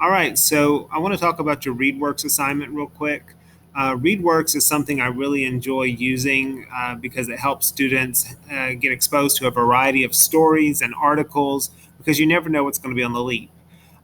All right, so I want to talk about your ReadWorks assignment real quick. ReadWorks is something I really enjoy using because it helps students get exposed to a variety of stories and articles because you never know what's going to be on the leap.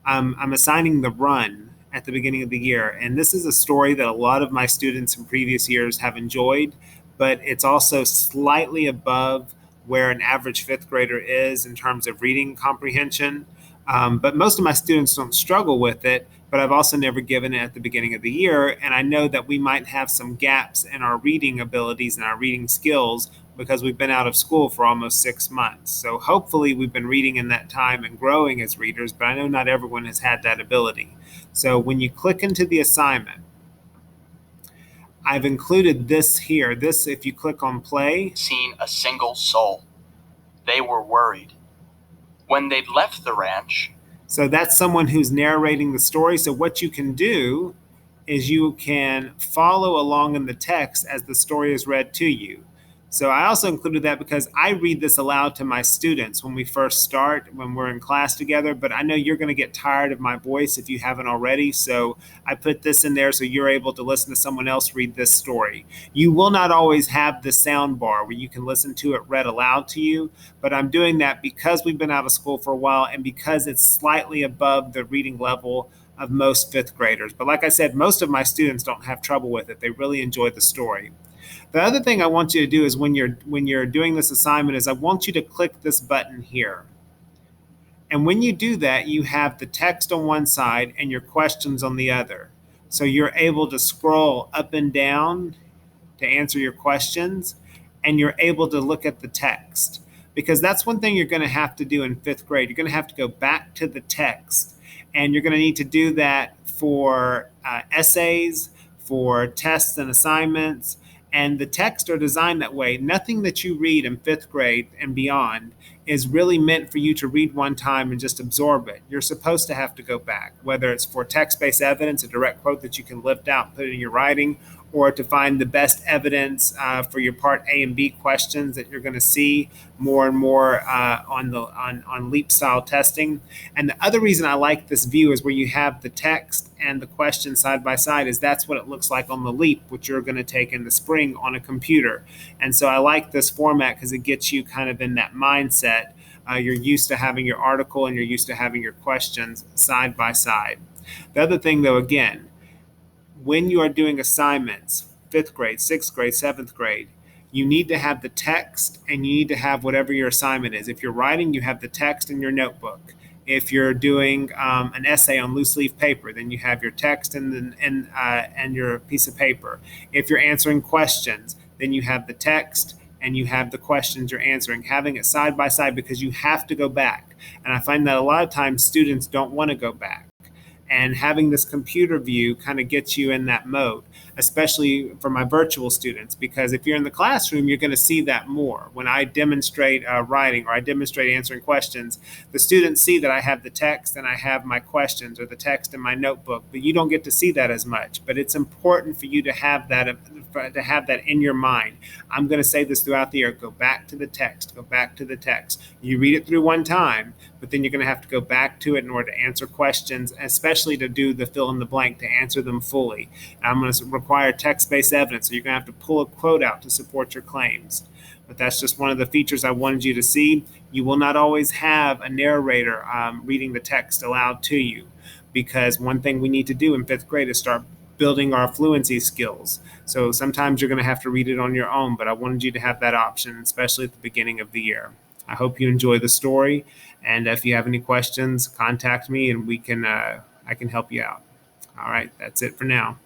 I'm assigning The Run at the beginning of the year, and this is a story that a lot of my students in previous years have enjoyed, but it's also slightly above where an average fifth grader is in terms of reading comprehension. But most of my students don't struggle with it, but I've also never given it at the beginning of the year. And I know that we might have some gaps in our reading abilities and our reading skills because we've been out of school for almost 6 months. So hopefully we've been reading in that time and growing as readers, but I know not everyone has had that ability. So when you click into the assignment, I've included this here. This, if you click on play, Seen a single soul. They were worried. When they'd left the ranch, so that's someone who's narrating the story. So what you can do is you can follow along in the text as the story is read to you. So I also included that because I read this aloud to my students when we first start, when we're in class together, but I know you're going to get tired of my voice if you haven't already. So I put this in there so you're able to listen to someone else read this story. You will not always have the sound bar where you can listen to it read aloud to you, but I'm doing that because we've been out of school for a while and because it's slightly above the reading level of most fifth graders. But like I said, most of my students don't have trouble with it. They really enjoy the story. The other thing I want you to do is when you're doing this assignment is I want you to click this button here. And when you do that, you have the text on one side and your questions on the other. So you're able to scroll up and down to answer your questions, and you're able to look at the text. Because that's one thing you're going to have to do in fifth grade. You're going to have to go back to the text, and you're going to need to do that for essays, for tests and assignments. And the texts are designed that way. Nothing that you read in fifth grade and beyond is really meant for you to read one time and just absorb it. You're supposed to have to go back, whether it's for text based evidence, a direct quote that you can lift out and put in your writing, or to find the best evidence for your part A and B questions that you're going to see more and more on LEAP style testing. And the other reason I like this view is where you have the text and the question side by side is that's what it looks like on the LEAP, which you're going to take in the spring on a computer. And so I like this format because it gets you kind of in that mindset. You're used to having your article and you're used to having your questions side by side. The other thing, though, again, when you are doing assignments, fifth grade, sixth grade, seventh grade, you need to have the text and you need to have whatever your assignment is. If you're writing, you have the text in your notebook. If you're doing an essay on loose leaf paper, then you have your text and your piece of paper. If you're answering questions, then you have the text and you have the questions you're answering, having it side by side because you have to go back. And I find that a lot of times students don't want to go back. And having this computer view kind of gets you in that mode, especially for my virtual students, because if you're in the classroom, you're going to see that more. When I demonstrate writing or I demonstrate answering questions, the students see that I have the text and I have my questions or the text in my notebook, but you don't get to see that as much. But it's important for you to have that in your mind. I'm going to say this throughout the year. Go back to the text. Go back to the text. You read it through one time, but then you're going to have to go back to it in order to answer questions, especially to do the fill in the blank, to answer them fully. And I'm going to require text-based evidence, so you're going to have to pull a quote out to support your claims. But that's just one of the features I wanted you to see. You will not always have a narrator reading the text aloud to you, because one thing we need to do in fifth grade is start building our fluency skills. So sometimes you're going to have to read it on your own, but I wanted you to have that option, especially at the beginning of the year. I hope you enjoy the story, and if you have any questions, contact me and I can help you out. All right, that's it for now.